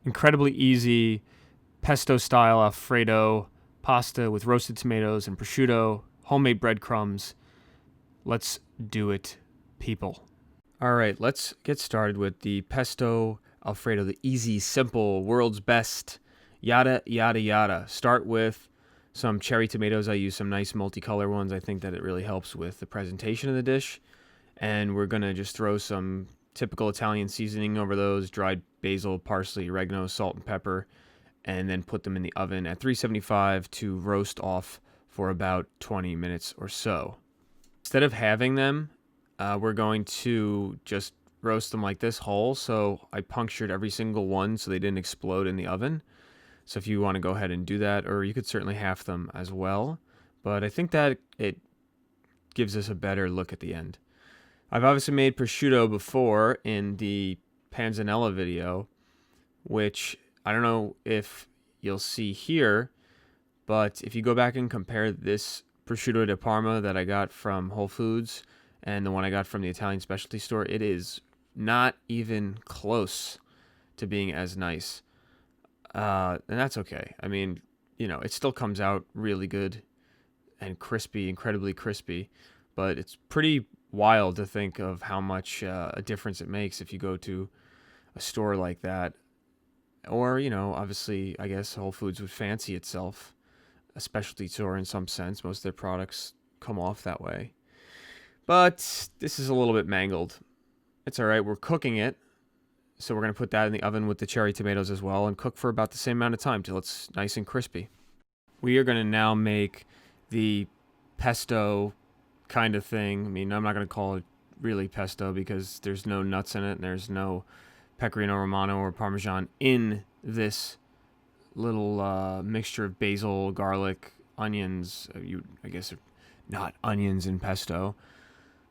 Incredibly easy pesto style Alfredo pasta with roasted tomatoes and prosciutto, homemade breadcrumbs. Let's do it, people. All right, let's get started with the pesto Alfredo, the easy, simple, world's best, yada, yada, yada. Start with some cherry tomatoes. I use some nice multicolor ones. I think that it really helps with the presentation of the dish. And we're going to just throw some typical Italian seasoning over those, dried basil, parsley, oregano, salt, and pepper, and then put them in the oven at 375 to roast off for about 20 minutes or so. Instead of having them, we're going to just roast them like this whole. So I punctured every single one so they didn't explode in the oven. So if you want to go ahead and do that, or you could certainly half them as well. But I think that it gives us a better look at the end. I've obviously made prosciutto before in the panzanella video, which I don't know if you'll see here, but if you go back and compare this prosciutto di Parma that I got from Whole Foods and the one I got from the Italian specialty store, it is not even close to being as nice. And that's okay. I mean, it still comes out really good and crispy, incredibly crispy, but it's pretty wild to think of how much a difference it makes if you go to a store like that. Or, obviously, I guess Whole Foods would fancy itself a specialty store in some sense. Most of their products come off that way. But this is a little bit mangled. It's all right. We're cooking it. So we're going to put that in the oven with the cherry tomatoes as well and cook for about the same amount of time till it's nice and crispy. We are going to now make the pesto kind of thing. I mean, I'm not going to call it really pesto because there's no nuts in it and there's no pecorino romano or parmesan in this little mixture of basil, garlic, onions. I guess not onions in pesto,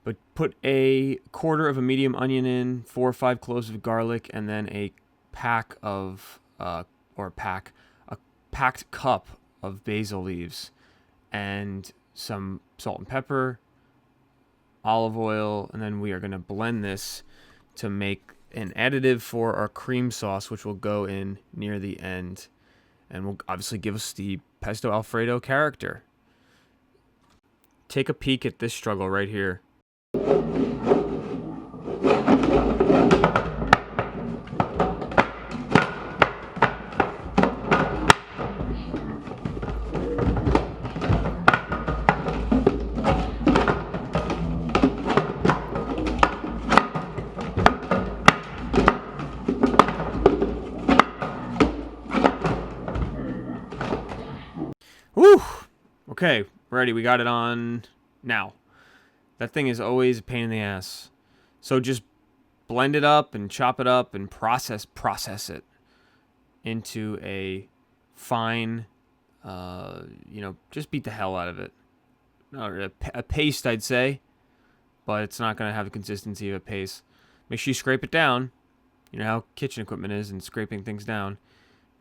but put a quarter of a medium onion in, 4 or 5 cloves of garlic, and then a packed cup of basil leaves, and some salt and pepper, olive oil, and then we are going to blend this to make an additive for our cream sauce, which will go in near the end and will obviously give us the pesto Alfredo character. Take a peek at this struggle right here. Woo! Okay, ready. We got it on now. That thing is always a pain in the ass. So just blend it up and chop it up and process it into a fine, just beat the hell out of it. A paste, I'd say, but it's not going to have the consistency of a paste. Make sure you scrape it down. You know how kitchen equipment is and scraping things down.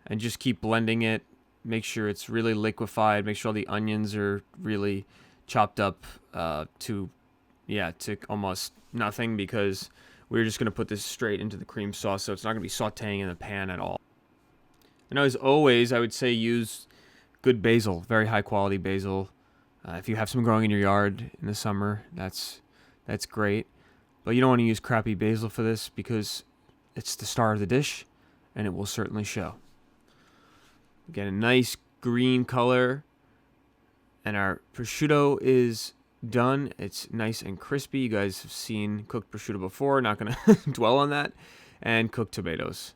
And just keep blending it. Make sure it's really liquefied. Make sure all the onions are really chopped up to almost nothing, because we're just going to put this straight into the cream sauce, so it's not going to be sauteing in the pan at all. And as always, I would say use good basil, very high quality basil. If you have some growing in your yard in the summer, that's great. But you don't want to use crappy basil for this because it's the star of the dish, and it will certainly show. Get a nice green color, and our prosciutto is done. It's nice and crispy. You guys have seen cooked prosciutto before. Not going to dwell on that. And cooked tomatoes,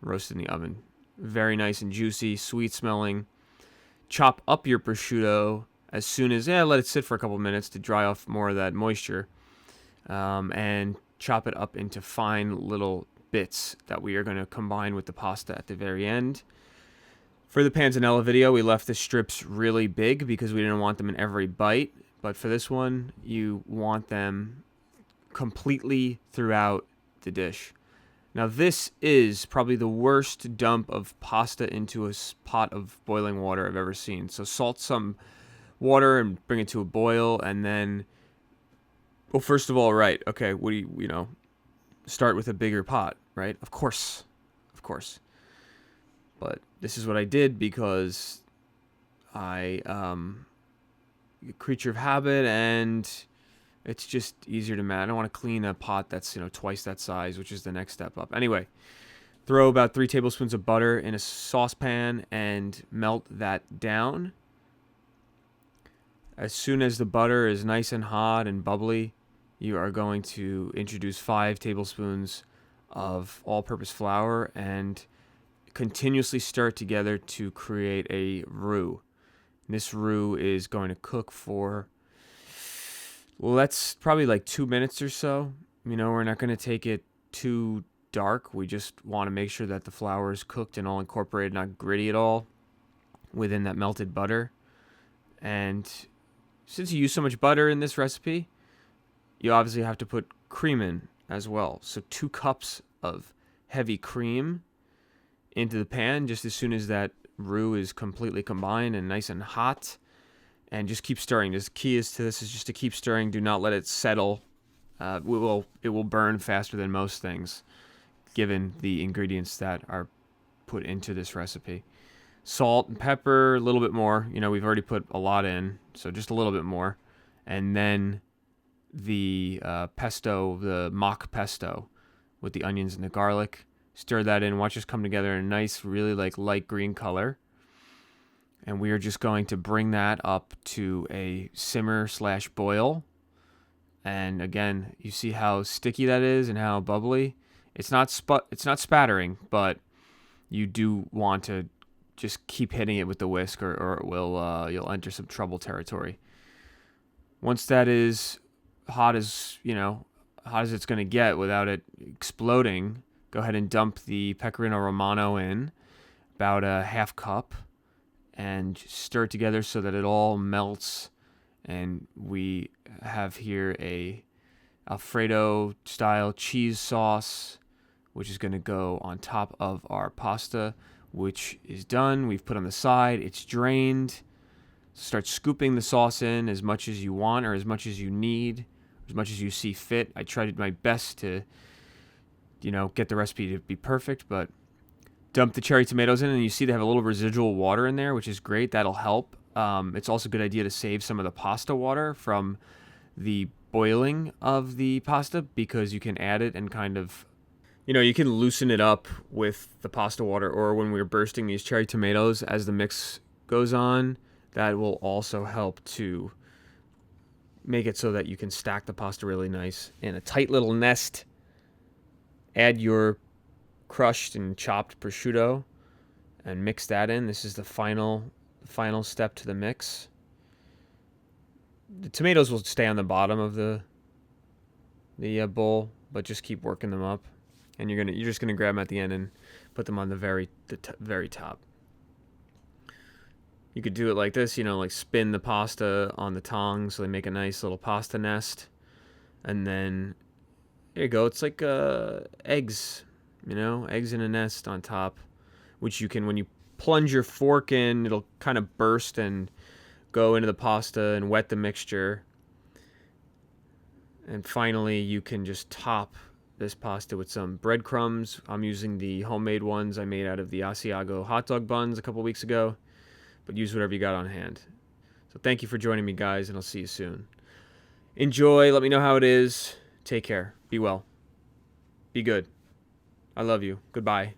roasted in the oven. Very nice and juicy, sweet smelling. Chop up your prosciutto as soon as, let it sit for a couple minutes to dry off more of that moisture. And chop it up into fine little bits that we are going to combine with the pasta at the very end. For the panzanella video, we left the strips really big because we didn't want them in every bite. But for this one, you want them completely throughout the dish. Now, this is probably the worst dump of pasta into a pot of boiling water I've ever seen. So salt some water and bring it to a boil, and then, well, first of all, right, okay, start with a bigger pot, right? Of course. But this is what I did because I a creature of habit, and it's just easier to manage. I don't want to clean a pot that's, twice that size, which is the next step up. Anyway, throw about 3 tablespoons of butter in a saucepan and melt that down. As soon as the butter is nice and hot and bubbly, you are going to introduce 5 tablespoons of all-purpose flour and continuously stir it together to create a roux. This roux is going to cook for, probably like 2 minutes or so. We're not going to take it too dark. We just want to make sure that the flour is cooked and all incorporated, not gritty at all, within that melted butter. And since you use so much butter in this recipe, you obviously have to put cream in as well. So 2 cups of heavy cream into the pan just as soon as that roux is completely combined and nice and hot. And just keep stirring. The key to this is just to keep stirring. Do not let it settle. It will burn faster than most things, given the ingredients that are put into this recipe. Salt and pepper, a little bit more. We've already put a lot in, so just a little bit more. And then the pesto, the mock pesto with the onions and the garlic. Stir that in. Watch this come together in a nice, really light green color. And we are just going to bring that up to a simmer/boil. And again, you see how sticky that is and how bubbly. It's not spattering, but you do want to just keep hitting it with the whisk, or it will you'll enter some trouble territory. Once that is hot as it's going to get without it exploding, go ahead and dump the pecorino romano in, about a half cup, and stir it together so that it all melts. And we have here a Alfredo style cheese sauce, which is going to go on top of our pasta, which is done. We've put on the side. It's drained. Start scooping the sauce in as much as you want, or as much as you need, as much as you see fit. I tried my best to, get the recipe to be perfect, but dump the cherry tomatoes in, and you see they have a little residual water in there, which is great. That'll help. It's also a good idea to save some of the pasta water from the boiling of the pasta, because you can add it and kind of, you can loosen it up with the pasta water, or when we're bursting these cherry tomatoes as the mix goes on. That will also help to make it so that you can stack the pasta really nice in a tight little nest. Add your crushed and chopped prosciutto and mix that in. This is the final step to the mix. The tomatoes will stay on the bottom of the bowl, but just keep working them up. And you're just gonna grab them at the end and put them on the very top. You could do it like this, like spin the pasta on the tongs so they make a nice little pasta nest. And then there you go. It's like eggs, eggs in a nest on top, which you can, when you plunge your fork in, it'll kind of burst and go into the pasta and wet the mixture. And finally, you can just top this pasta with some breadcrumbs. I'm using the homemade ones I made out of the Asiago hot dog buns a couple weeks ago, but use whatever you got on hand. So thank you for joining me, guys, and I'll see you soon. Enjoy. Let me know how it is. Take care. Be well. Be good. I love you. Goodbye.